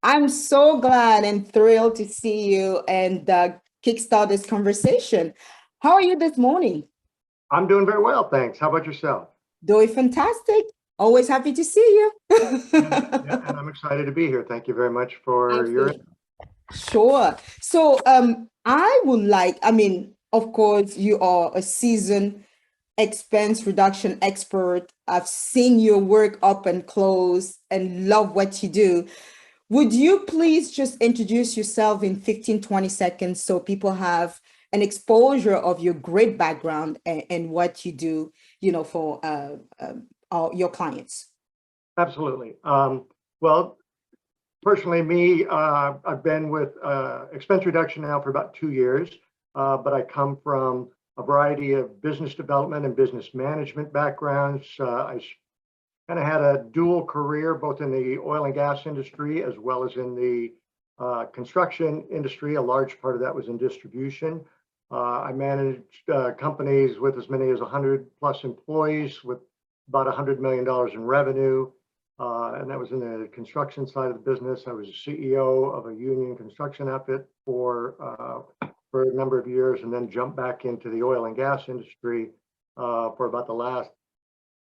I'm so glad and thrilled to see you and kickstart this conversation. How are you this morning? I'm doing very well, thanks. How about yourself? Doing fantastic. Always happy to see you. Yeah, and I'm excited to be here. Thank you very much for your. Absolutely. Sure. So, of course, you are a seasoned expense reduction expert. I've seen your work up and close and love what you do. Would you please just introduce yourself in 15, 20 seconds so people have an exposure of your great background and what you do, for your clients? Absolutely. Well, personally, me, I've been with expense reduction now for about 2 years, but I come from a variety of business development and business management backgrounds. I kind of had a dual career, both in the oil and gas industry as well as in the construction industry. A large part of that was in distribution. I managed companies with as many as 100 plus employees with about $100 million in revenue. And that was in the construction side of the business. I was a CEO of a union construction outfit for a number of years, and then jumped back into the oil and gas industry for about the last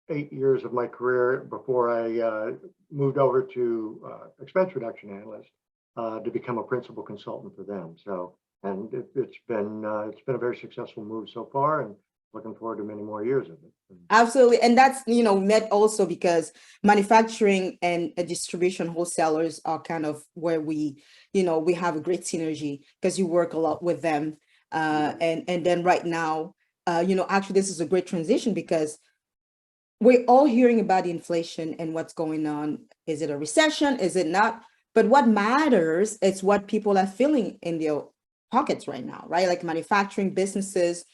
8 years of my career before I moved over to expense reduction analyst to become a principal consultant for them. So, and it's been a very successful move so far, and looking forward to many more years of it. Absolutely. And that's, met also because manufacturing and distribution wholesalers are kind of where we have a great synergy because you work a lot with them. And then right now, actually, this is a great transition because we're all hearing about the inflation and what's going on. Is it a recession? Is it not? But what matters is what people are feeling in their pockets right now, right? Like manufacturing businesses,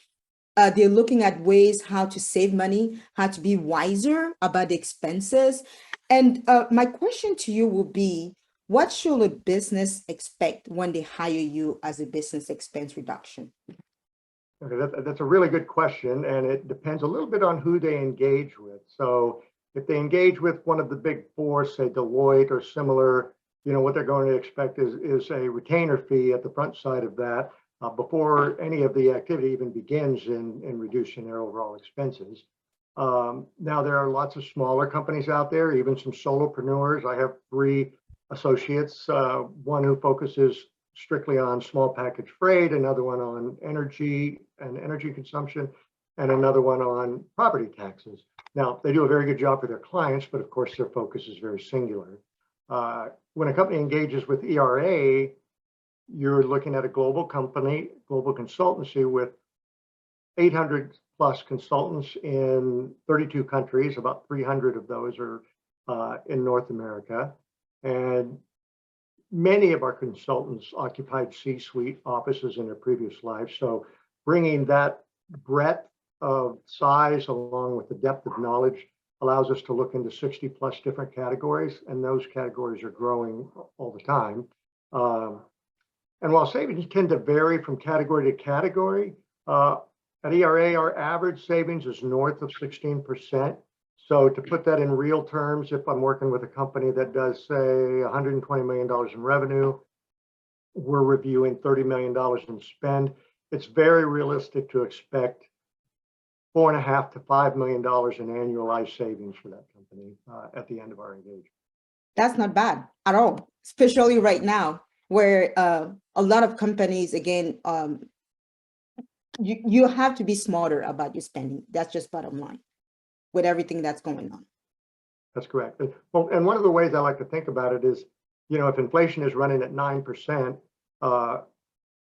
they're looking at ways how to save money, how to be wiser about the expenses. And my question to you will be, what should a business expect when they hire you as a business expense reduction? Okay, that's a really good question, and it depends a little bit on who they engage with. So if they engage with one of the big four, say Deloitte or similar, what they're going to expect is a retainer fee at the front side of that before any of the activity even begins in reducing their overall expenses. Now, there are lots of smaller companies out there, even some solopreneurs. I have three associates, one who focuses strictly on small package freight, another one on energy and energy consumption, and another one on property taxes. Now, they do a very good job for their clients, but of course, their focus is very singular. When a company engages with ERA, you're looking at a global company, global consultancy with 800 plus consultants in 32 countries. About 300 of those are in North America. And many of our consultants occupied C-suite offices in their previous lives. So bringing that breadth of size along with the depth of knowledge allows us to look into 60 plus different categories, and those categories are growing all the time. And while savings tend to vary from category to category, at ERA, our average savings is north of 16%. So to put that in real terms, if I'm working with a company that does say $120 million in revenue, we're reviewing $30 million in spend. It's very realistic to expect $4.5 to $5 million in annualized savings for that company at the end of our engagement. That's not bad at all, especially right now where a lot of companies, again, you have to be smarter about your spending. That's just bottom line with everything that's going on. That's correct. Well, and one of the ways I like to think about it is, if inflation is running at 9%,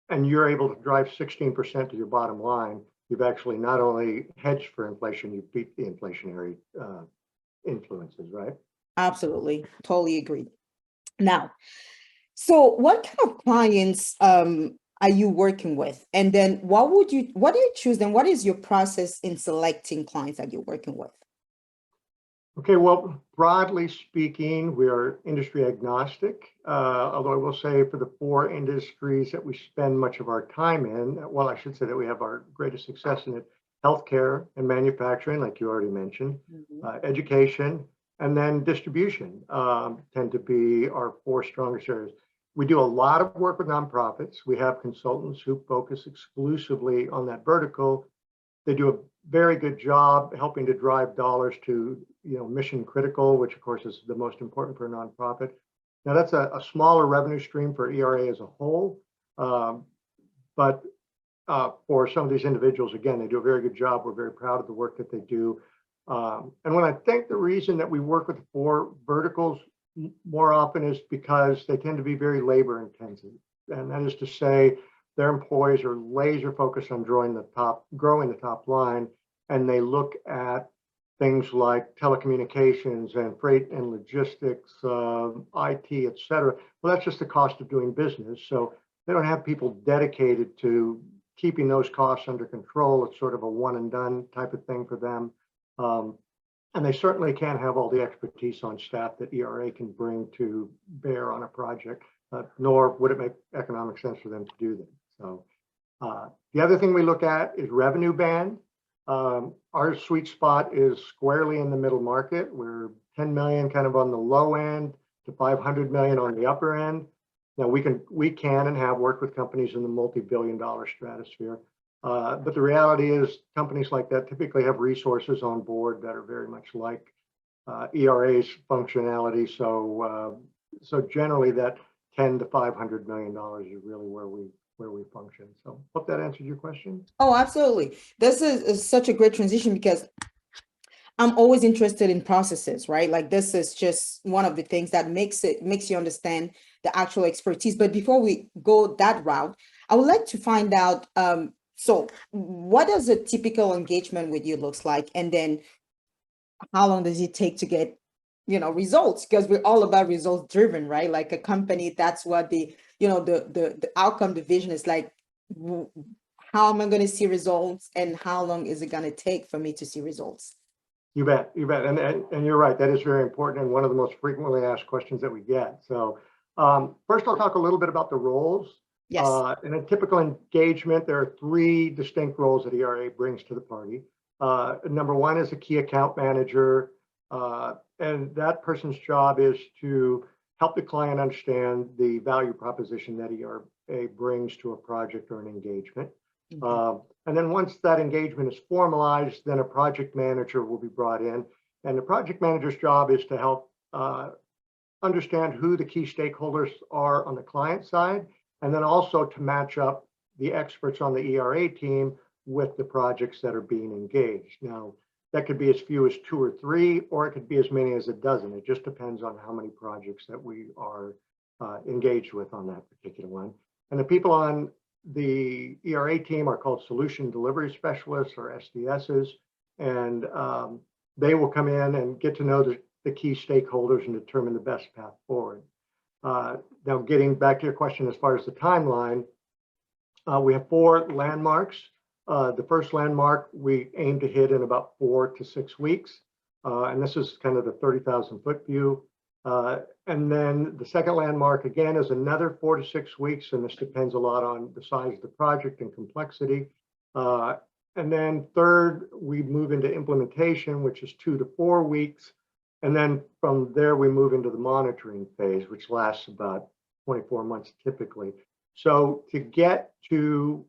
and you're able to drive 16% to your bottom line, you've actually not only hedged for inflation, you beat the inflationary influences, right? Absolutely. Totally agree. Now, so what kind of clients are you working with? And then what do you choose? Then what is your process in selecting clients that you're working with? Okay, well, broadly speaking, we are industry agnostic, although I will say for the four industries that we spend much of our time in, well, I should say that we have our greatest success in it: healthcare and manufacturing, like you already mentioned, Mhm. education, And then distribution tend to be our four strongest areas. We do a lot of work with nonprofits. We have consultants who focus exclusively on that vertical. They do a very good job helping to drive dollars to, mission critical, which of course is the most important for a nonprofit. Now that's a smaller revenue stream for ERA as a whole, but for some of these individuals, again, they do a very good job. We're very proud of the work that they do. And when I think the reason that we work with the four verticals more often is because they tend to be very labor intensive. And that is to say, their employees are laser focused on growing the top line. And they look at things like telecommunications and freight and logistics, IT, et cetera. Well, that's just the cost of doing business. So they don't have people dedicated to keeping those costs under control. It's sort of a one and done type of thing for them. And they certainly can't have all the expertise on staff that ERA can bring to bear on a project, nor would it make economic sense for them to do that. So the other thing we look at is revenue band. Our sweet spot is squarely in the middle market. We're 10 million kind of on the low end to 500 million on the upper end. Now we can and have worked with companies in the multi-billion-dollar stratosphere. But the reality is companies like that typically have resources on board that are very much like ERA's functionality. So generally that 10 to 500 million dollars is really where we function. So hope that answered your question. Oh, absolutely. This is such a great transition because I'm always interested in processes, right? Like this is just one of the things that makes you understand the actual expertise. But before we go that route, I would like to find out, so what does a typical engagement with you looks like? And then how long does it take to get, results? Because we're all about results driven, right? Like a company, that's what the outcome, the vision is like, how am I going to see results and how long is it going to take for me to see results? You bet. And you're right. That is very important and one of the most frequently asked questions that we get. So first, I'll talk a little bit about the roles. Yes. In a typical engagement, there are three distinct roles that ERA brings to the party. Number one is a key account manager. And that person's job is to help the client understand the value proposition that ERA brings to a project or an engagement. And then once that engagement is formalized, then a project manager will be brought in. And the project manager's job is to help understand who the key stakeholders are on the client side, and then also to match up the experts on the ERA team with the projects that are being engaged. Now, that could be as few as 2 or 3, or it could be as many as a dozen. It just depends on how many projects that we are engaged with on that particular one. And the people on the ERA team are called Solution Delivery Specialists or SDSs, and they will come in and get to know the key stakeholders and determine the best path forward. Now, getting back to your question as far as the timeline, we have 4 landmarks. The first landmark we aim to hit in about 4 to 6 weeks, and this is kind of the 30,000-foot view. And then the second landmark, again, is another 4 to 6 weeks, and this depends a lot on the size of the project and complexity. And then third, we move into implementation, which is 2 to 4 weeks. And then from there, we move into the monitoring phase, which lasts about 24 months typically. So to get to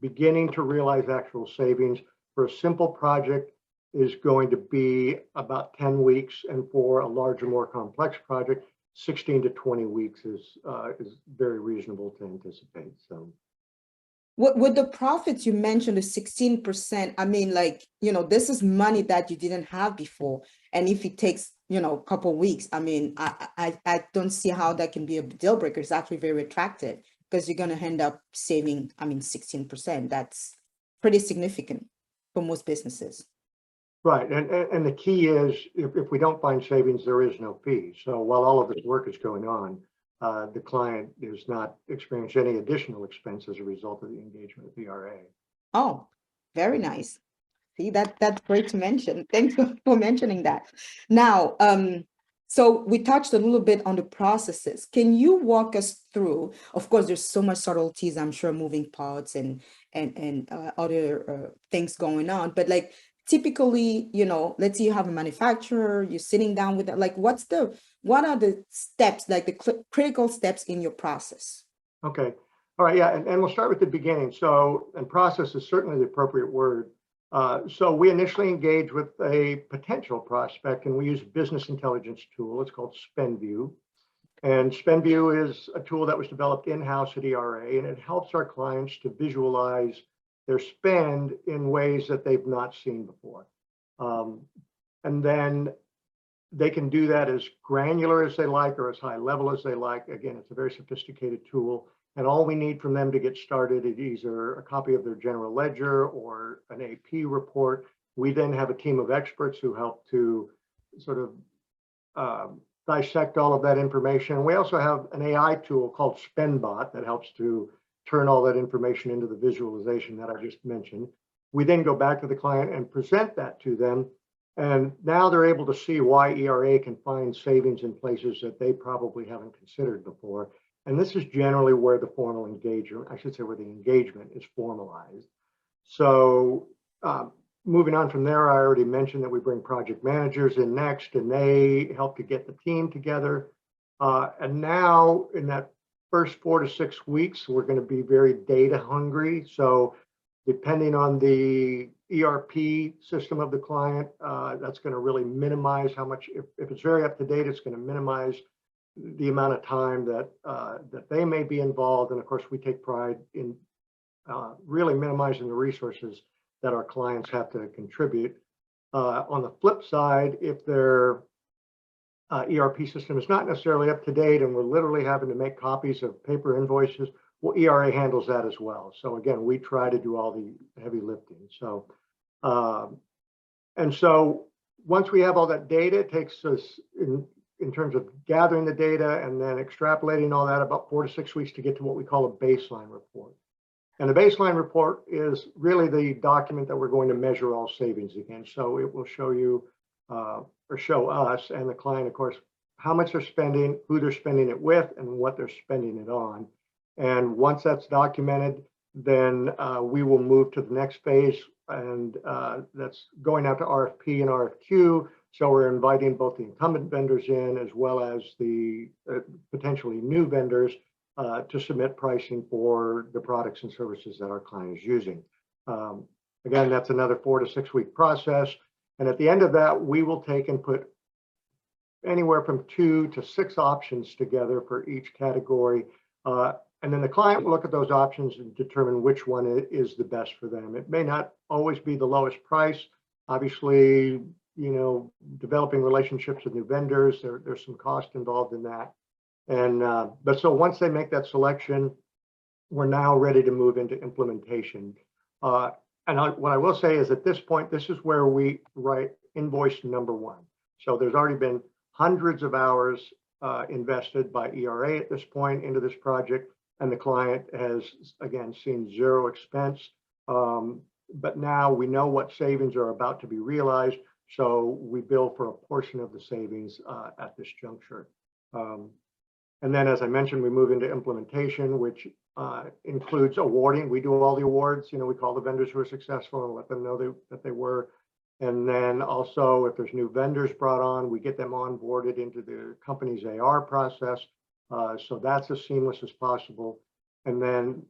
beginning to realize actual savings for a simple project is going to be about 10 weeks. And for a larger, more complex project, 16 to 20 weeks is very reasonable to anticipate. So with the profits you mentioned, the 16%, I mean, like, this is money that you didn't have before. And if it takes, a couple of weeks, I mean, I don't see how that can be a deal breaker. It's actually very attractive because you're going to end up saving, 16%. That's pretty significant for most businesses. Right. And the key is if we don't find savings, there is no fee. So while all of this work is going on, the client does not experience any additional expense as a result of the engagement with ERA. Oh, very nice. See, that's great to mention. Thanks for mentioning that. Now, so we touched a little bit on the processes. Can you walk us through? Of course, there's so much subtleties, I'm sure, moving parts and other things going on. But like, typically, let's say you have a manufacturer, you're sitting down with them, like what are the steps, like the critical steps in your process? Okay. All right. Yeah. And we'll start with the beginning. So, and process is certainly the appropriate word. So we initially engage with a potential prospect and we use a business intelligence tool. It's called SpendView. And SpendView is a tool that was developed in-house at ERA, and it helps our clients to visualize their spend in ways that they've not seen before. And then they can do that as granular as they like or as high level as they like. Again, it's a very sophisticated tool. And all we need from them to get started is either a copy of their general ledger or an AP report. We then have a team of experts who help to sort of dissect all of that information. We also have an AI tool called SpendBot that helps to turn all that information into the visualization that I just mentioned. We then go back to the client and present that to them. And now they're able to see why ERA can find savings in places that they probably haven't considered before. And this is generally where the formal engagement, I should say, where the engagement is formalized. So moving on from there, I already mentioned that we bring project managers in next, and they help to get the team together. And now in that first 4 to 6 weeks, we're going to be very data hungry. So depending on the ERP system of the client, that's going to really minimize how much, if it's very up to date, it's going to minimize the amount of time that that they may be involved. And of course, we take pride in really minimizing the resources that our clients have to contribute. On the flip side, if their ERP system is not necessarily up to date and we're literally having to make copies of paper invoices, well, ERA handles that as well. So again, we try to do all the heavy lifting. So, and so once we have all that data, it takes us in terms of gathering the data and then extrapolating all that about 4 to 6 weeks to get to what we call a baseline report. And the baseline report is really the document that we're going to measure all savings against. So it will show you or show us and the client, of course, how much they're spending, who they're spending it with, and what they're spending it on. And once that's documented, then we will move to the next phase, and that's going out to RFP and RFQ. So we're inviting both the incumbent vendors in as well as the potentially new vendors to submit pricing for the products and services that our client is using. Again, that's another 4 to 6 week process. And at the end of that, we will take and put anywhere from 2 to 6 options together for each category. And then the client will look at those options and determine which one is the best for them. It may not always be the lowest price. Obviously, developing relationships with new vendors, there's some cost involved in that. And but so once they make that selection, we're now ready to move into implementation. What I will say is at this point, this is where we write invoice number 1. So there's already been hundreds of hours invested by ERA at this point into this project, and the client has, again, seen 0 expense. But now we know what savings are about to be realized, so we bill for a portion of the savings at this juncture. And then, as I mentioned, we move into implementation, which includes awarding. We do all the awards. We call the vendors who are successful and let them know that they were. And then also, if there's new vendors brought on, we get them onboarded into the company's AR process. So that's as seamless as possible. And then,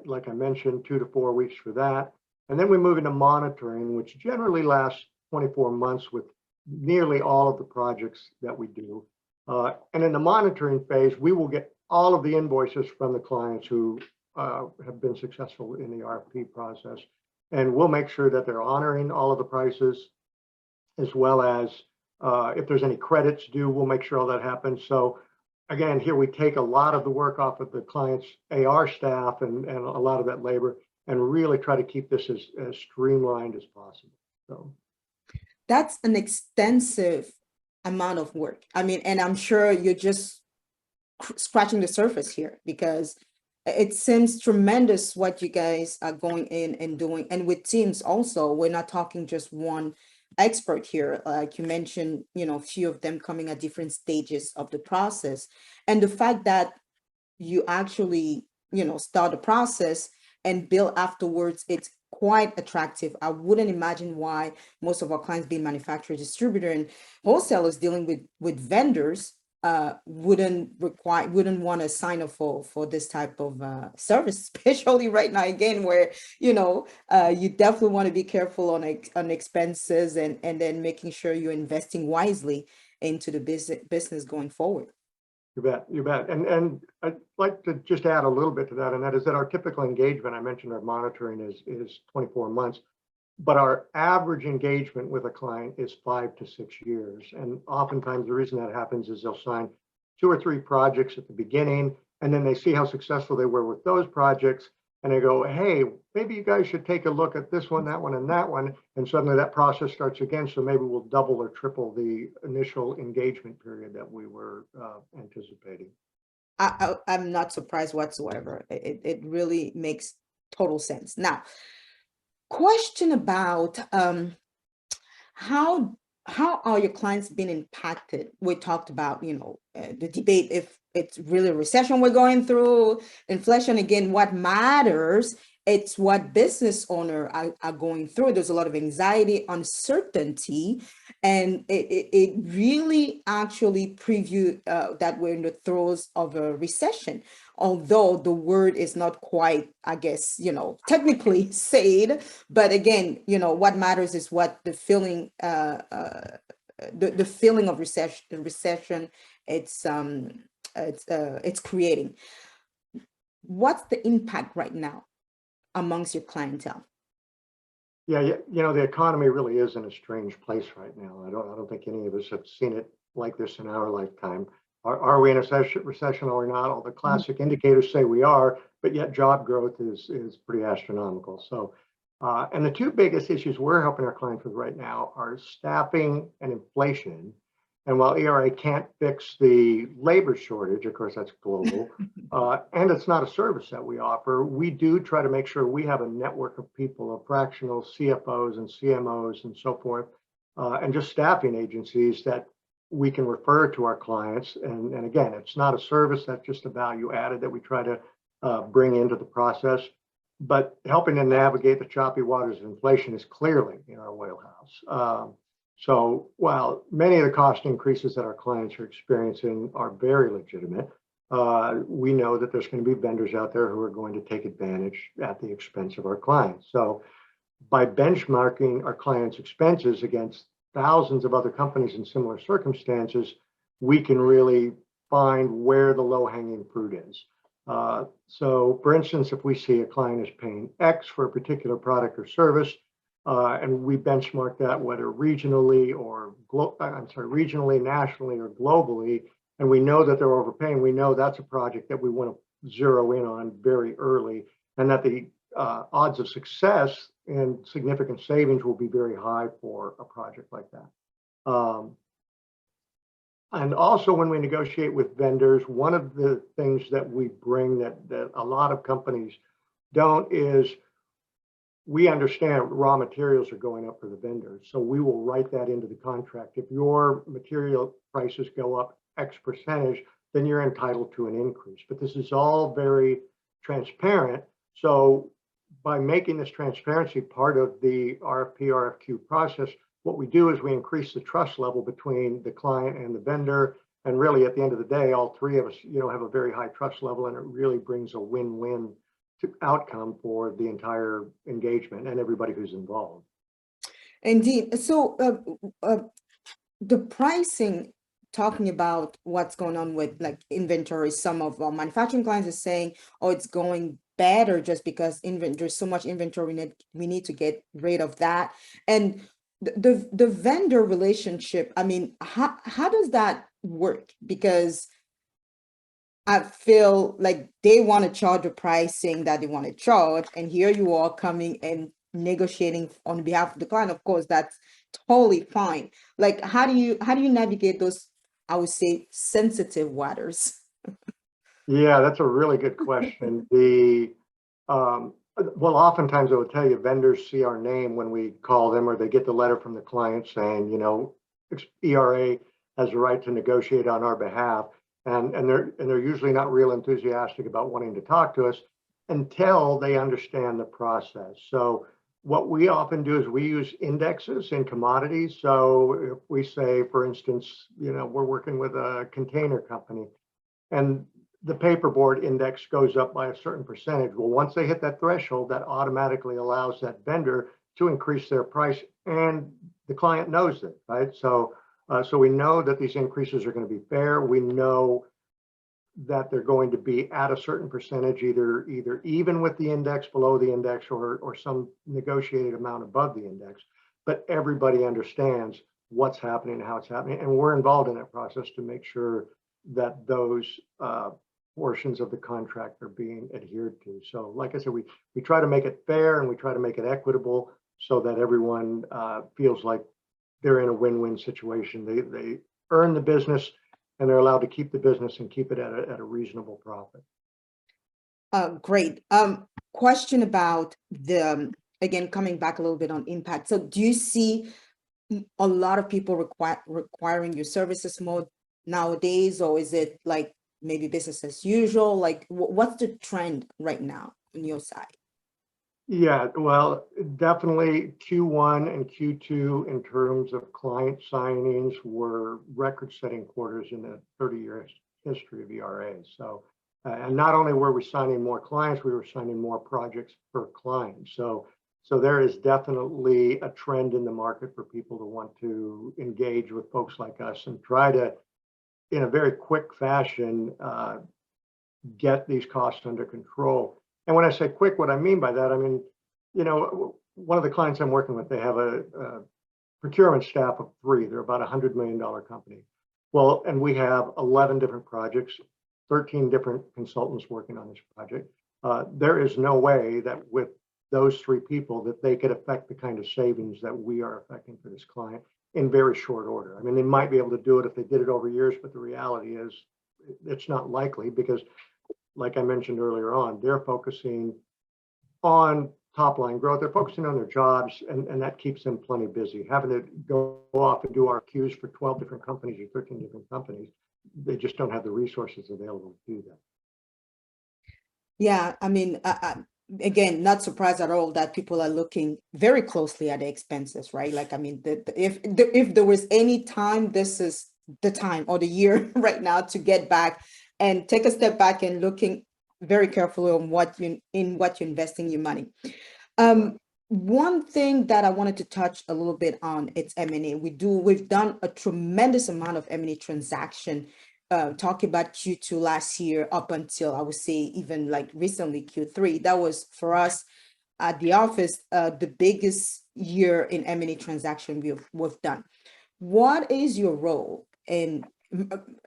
like I mentioned, 2 to 4 weeks for that. And then we move into monitoring, which generally lasts 24 months with nearly all of the projects that we do. And in the monitoring phase, we will get all of the invoices from the clients who have been successful in the RFP process. And we'll make sure that they're honoring all of the prices, as well as if there's any credits due, we'll make sure all that happens. So again, here we take a lot of the work off of the client's AR staff and a lot of that labor, and really try to keep this as streamlined as possible. So that's an extensive amount of work. I mean, and I'm sure you're just scratching the surface here, because it seems tremendous what you guys are going in and doing. And with teams also, we're not talking just one expert here. Like you mentioned, a few of them coming at different stages of the process. And the fact that you actually, start the process and bill afterwards, it's quite attractive. I wouldn't imagine why most of our clients being manufacturer, distributor, and wholesalers dealing with vendors wouldn't want to sign up for this type of service, especially right now again, where you definitely want to be careful on expenses, and then making sure you're investing wisely into the business going forward. You bet, you bet. And I'd like to just add a little bit to that, and that is that our typical engagement, I mentioned our monitoring is 24 months, but our average engagement with a client is 5 to 6 years. And oftentimes the reason that happens is they'll sign 2 or 3 projects at the beginning, and then they see how successful they were with those projects, and they go, hey, maybe you guys should take a look at this one, that one, and that one. And suddenly that process starts again. So maybe we'll double or triple the initial engagement period that we were anticipating. I'm not surprised whatsoever. It really makes total sense. Now, question about how are your clients being impacted? We talked about, the debate if it's really a recession we're going through, inflation. Again, what matters, it's what business owner are going through. There's a lot of anxiety, uncertainty, and it really actually preview that we're in the throes of a recession. Although the word is not quite, I guess, technically said, but again, what matters is what the feeling, the feeling of recession, it's creating. What's the impact right now amongst your clientele? Yeah, the economy really is in a strange place right now. I don't think any of us have seen it like this in our lifetime. Are we in a recession or not? All the classic indicators say we are, but yet job growth is pretty astronomical. So, and the 2 biggest issues we're helping our clients with right now are staffing and inflation. And while ERA can't fix the labor shortage, of course, that's global, and it's not a service that we offer, we do try to make sure we have a network of people, of fractional CFOs and CMOs and so forth, and just staffing agencies that we can refer to our clients. And again, it's not a service, that's just a value added that we try to bring into the process. But helping to navigate the choppy waters of inflation is clearly in our wheelhouse. So while many of the cost increases that our clients are experiencing are very legitimate, we know that there's going to be vendors out there who are going to take advantage at the expense of our clients. So by benchmarking our clients' expenses against thousands of other companies in similar circumstances, we can really find where the low-hanging fruit is. So for instance, if we see a client is paying X for a particular product or service, and we benchmark that whether regionally, nationally, or globally, and we know that they're overpaying, we know that's a project that we want to zero in on very early, and that the odds of success and significant savings will be very high for a project like that. And also when we negotiate with vendors, one of the things that we bring that a lot of companies don't is we understand raw materials are going up for the vendors. So we will write that into the contract. If your material prices go up X percentage, then you're entitled to an increase. But this is all very transparent. So by making this transparency part of the RFP, RFQ process, what we do is we increase the trust level between the client and the vendor. And really at the end of the day, all 3 of us, have a very high trust level, and it really brings a win-win outcome for the entire engagement and everybody who's involved. Indeed. So the pricing, talking about what's going on with like inventory, some of our manufacturing clients are saying, oh, it's going better just because there's so much inventory we need to get rid of that. And the vendor relationship, I mean, how does that work? Because I feel like they want to charge a pricing that they want to charge, and here you are coming and negotiating on behalf of the client. Of course, that's totally fine. Like, how do you navigate those, I would say, sensitive waters? Yeah, that's a really good question. Well, oftentimes I would tell you vendors see our name when we call them, or they get the letter from the client saying, ERA has the right to negotiate on our behalf. And they're usually not real enthusiastic about wanting to talk to us until they understand the process. So what we often do is we use indexes in commodities. So if we say, for instance, we're working with a container company and the paperboard index goes up by a certain percentage. Well, once they hit that threshold, that automatically allows that vendor to increase their price, and the client knows it, right? So we know that these increases are going to be fair. We know that they're going to be at a certain percentage, either even with the index, below the index, or some negotiated amount above the index. But everybody understands what's happening and how it's happening, and we're involved in that process to make sure that those portions of the contract are being adhered to. So, like I said, we try to make it fair and we try to make it equitable so that everyone feels like they're in a win-win situation. They earn the business and they're allowed to keep the business and keep it at a reasonable profit. Great. Question about again, coming back a little bit on impact. So do you see a lot of people requiring your services more nowadays, or is it like maybe business as usual? Like what's the trend right now on your side? Yeah, well, definitely Q1 and Q2 in terms of client signings were record-setting quarters in the 30-year history of ERA. So, and not only were we signing more clients, we were signing more projects per client. So there is definitely a trend in the market for people to want to engage with folks like us and try to, in a very quick fashion, get these costs under control. And when I say quick, what I mean by that, I mean, one of the clients I'm working with, they have a procurement staff of 3. They're about $100 million company. Well, and we have 11 different projects, 13 different consultants working on this project. There is no way that with those 3 people that they could affect the kind of savings that we are affecting for this client in very short order. I mean, they might be able to do it if they did it over years, but the reality is it's not likely because, like I mentioned earlier on, they're focusing on top line growth. They're focusing on their jobs, and that keeps them plenty busy. Having to go off and do RFQs for 12 different companies or 13 different companies, they just don't have the resources available to do that. Yeah, I mean, again, not surprised at all that people are looking very closely at the expenses, right? Like, I mean, if there was any time, this is the time or the year right now to get back and take a step back and looking very carefully on what you're investing your money. One thing that I wanted to touch a little bit on, it's M&A. We've done a tremendous amount of M&A transaction, talking about Q2 last year up until I would say even like recently Q3. That was for us at the office, the biggest year in M&A transaction we've done. What is your role in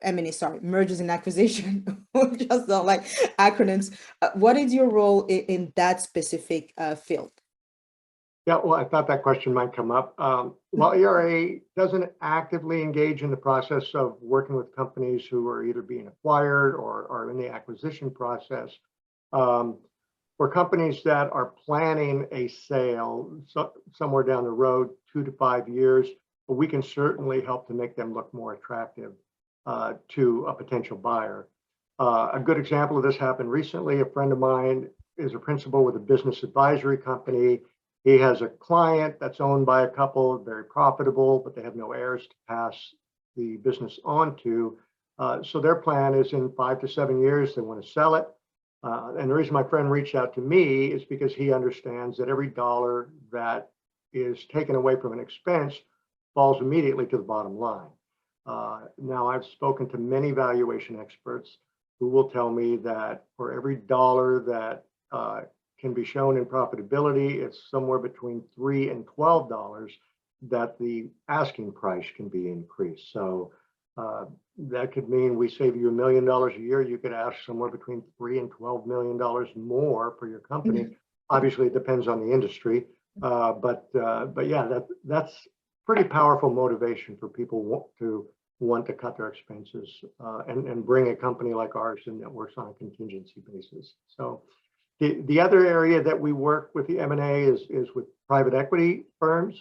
M&A, sorry, mergers and acquisition? Just not like acronyms. What is your role in that specific field? Yeah, well, I thought that question might come up. While ERA doesn't actively engage in the process of working with companies who are either being acquired or are in the acquisition process, for companies that are planning a sale somewhere down the road, 2 to 5 years, we can certainly help to make them look more attractive to a potential buyer. A good example of this happened recently. A friend of mine is a principal with a business advisory company. He has a client that's owned by a couple, very profitable, but they have no heirs to pass the business on to. So their plan is in 5 to 7 years, they want to sell it. And the reason my friend reached out to me is because he understands that every dollar that is taken away from an expense falls immediately to the bottom line. Now, I've spoken to many valuation experts who will tell me that for every dollar that can be shown in profitability, it's somewhere between $3 and $12 that the asking price can be increased. So that could mean we save you $1 million a year. You could ask somewhere between $3 and $12 million more for your company. Mm-hmm. Obviously, it depends on the industry, but yeah, that's pretty powerful motivation for people to want to cut their expenses and bring a company like ours in that works on a contingency basis. So the other area that we work with the M&A is with private equity firms.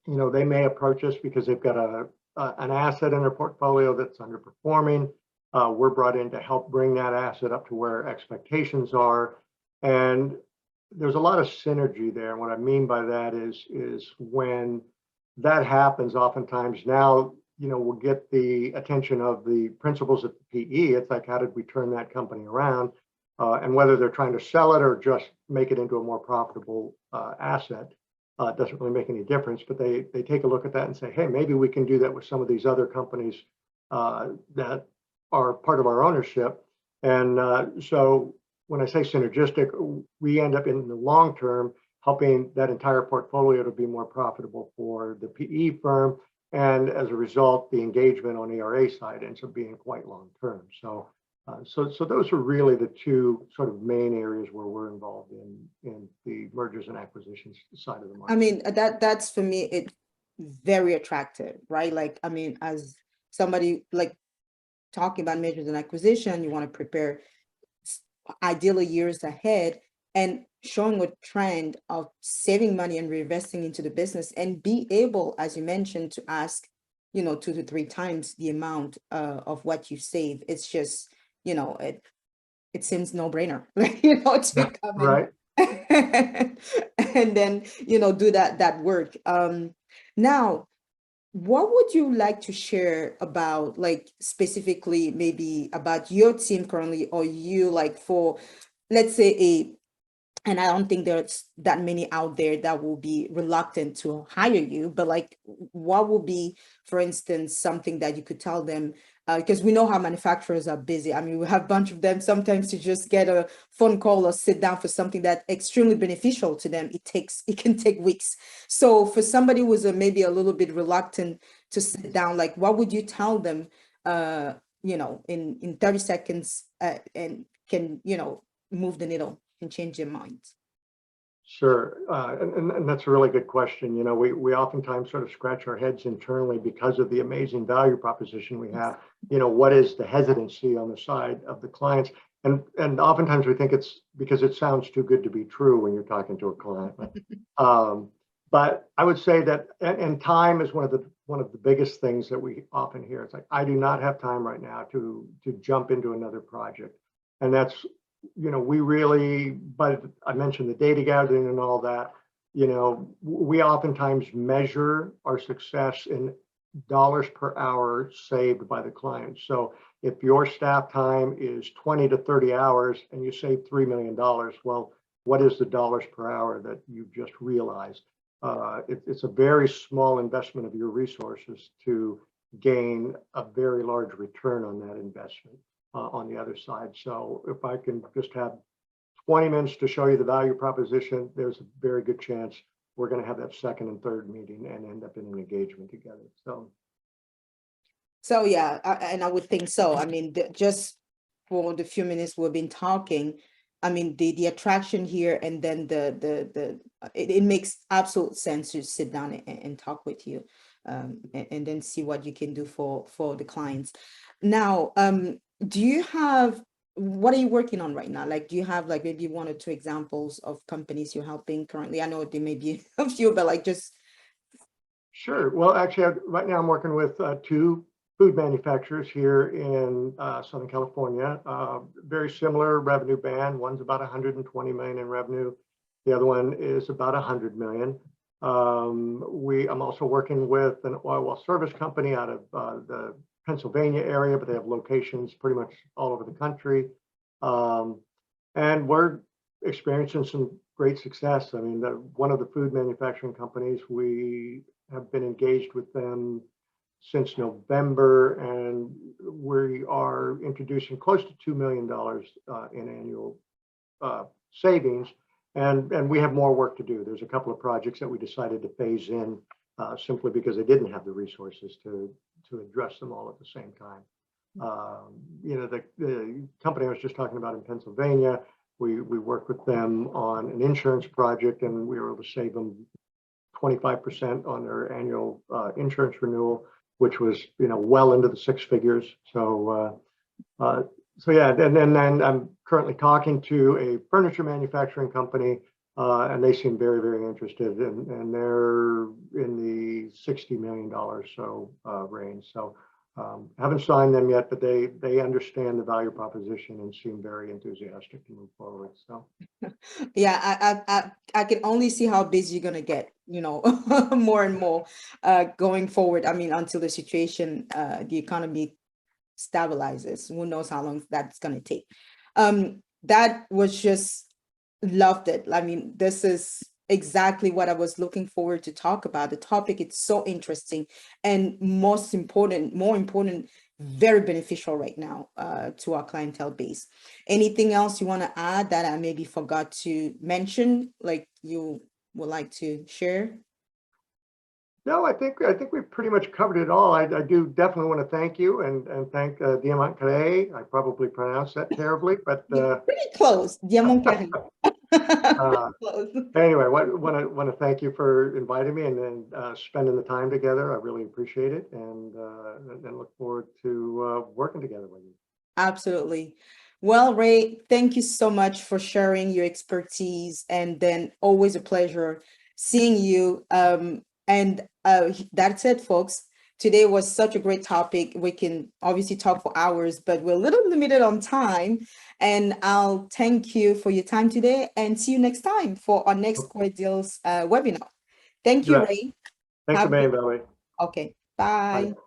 You know, they may approach us because they've got an asset in their portfolio that's underperforming. We're brought in to help bring that asset up to where expectations are. And there's a lot of synergy there. And what I mean by that is when that happens, oftentimes now, we'll get the attention of the principals at the PE. It's like, how did we turn that company around? And whether they're trying to sell it or just make it into a more profitable asset, doesn't really make any difference. But they take a look at that and say, hey, maybe we can do that with some of these other companies that are part of our ownership. And so when I say synergistic, we end up in the long term helping that entire portfolio to be more profitable for the PE firm. And as a result, the engagement on the ERA side ends up being quite long term. So those are really the two sort of main areas where we're involved in the mergers and acquisitions side of the market. I mean, that's for me, it very attractive, right? Like, I mean, as somebody like talking about mergers and acquisition, you want to prepare ideally years ahead and showing a trend of saving money and reinvesting into the business and be able, as you mentioned, to ask, 2 to 3 times the amount of what you save. It's just, it seems no brainer, to come in Right. and then, do that work. Now, what would you like to share about, like, specifically maybe about your team currently, or you, like, for, let's say, and I don't think there's that many out there that will be reluctant to hire you, but like, what would be, for instance, something that you could tell them? Because we know how manufacturers are busy. I mean, we have a bunch of them. Sometimes to just get a phone call or sit down for something that's extremely beneficial to them, it can take weeks. So for somebody who's maybe a little bit reluctant to sit down, like, what would you tell them, in 30 seconds, and can, move the needle and change their minds? Sure. And that's a really good question. We oftentimes sort of scratch our heads internally because of the amazing value proposition we have. What is the hesitancy on the side of the clients? And oftentimes we think it's because it sounds too good to be true when you're talking to a client. But I would say that, and time is one of the biggest things that we often hear. It's like, I do not have time right now to jump into another project. And that's, we really, but I mentioned the data gathering and all that, we oftentimes measure our success in dollars per hour saved by the client. So if your staff time is 20 to 30 hours and you save $3 million, well, what is the dollars per hour that you've just realized? It's a very small investment of your resources to gain a very large return on that investment on the other side. So if I can just have 20 minutes to show you the value proposition, there's a very good chance we're going to have that second and third meeting and end up in an engagement together. So yeah, and I would think so. I mean, just for the few minutes we've been talking, I mean, the attraction here, and then it makes absolute sense to sit down and talk with you, and then see what you can do for the clients. Now, do you have, what are you working on right now? Like, do you have like maybe 1 or 2 examples of companies you're helping currently? I know there may be a few, but like just. Sure. Well, actually, right now I'm working with 2 food manufacturers here in Southern California. Very similar revenue band. One's about 120 million in revenue. The other one is about 100 million. I'm also working with an oil well service company out of the Pennsylvania area, but they have locations pretty much all over the country. And we're experiencing some great success. I mean, one of the food manufacturing companies, we have been engaged with them since November, and we are introducing close to $2 million in annual savings. And we have more work to do. There's a couple of projects that we decided to phase in simply because they didn't have the resources to address them all at the same time. The company I was just talking about in Pennsylvania, we worked with them on an insurance project, and we were able to save them 25% on their annual insurance renewal, which was well into the 6 figures. So yeah, and then I'm currently talking to a furniture manufacturing company, and they seem very, very interested, and they're in the $60 million or so range. So Haven't signed them yet, but they understand the value proposition and seem very enthusiastic to move forward. So Yeah, I can only see how busy you're gonna get, more and more going forward. I mean, until the situation, the economy stabilizes. Who knows how long that's gonna take. That was just loved it. I mean, this is exactly what I was looking forward to talk about. The topic is so interesting and more important, very beneficial right now to our clientele base. Anything else you want to add that I maybe forgot to mention, like you would like to share? no, I think we've pretty much covered it all. I do definitely want to thank you and thank Diamant Clay. I probably pronounced that terribly, but You're pretty close, Diamond Carré. uh, Pretty close. anyway, want to thank you for inviting me and spending the time together. I really appreciate it, and look forward to working together with you. Absolutely. Well, Ray, thank you so much for sharing your expertise, and then always a pleasure seeing you. And that's it, folks. Today was such a great topic. We can obviously talk for hours, but we're a little limited on time. And I'll thank you for your time today and see you next time for our next Core Deals webinar. Thank You you, bet. Ray. Thanks a Have a good, million, Valerie. okay. Bye. Bye.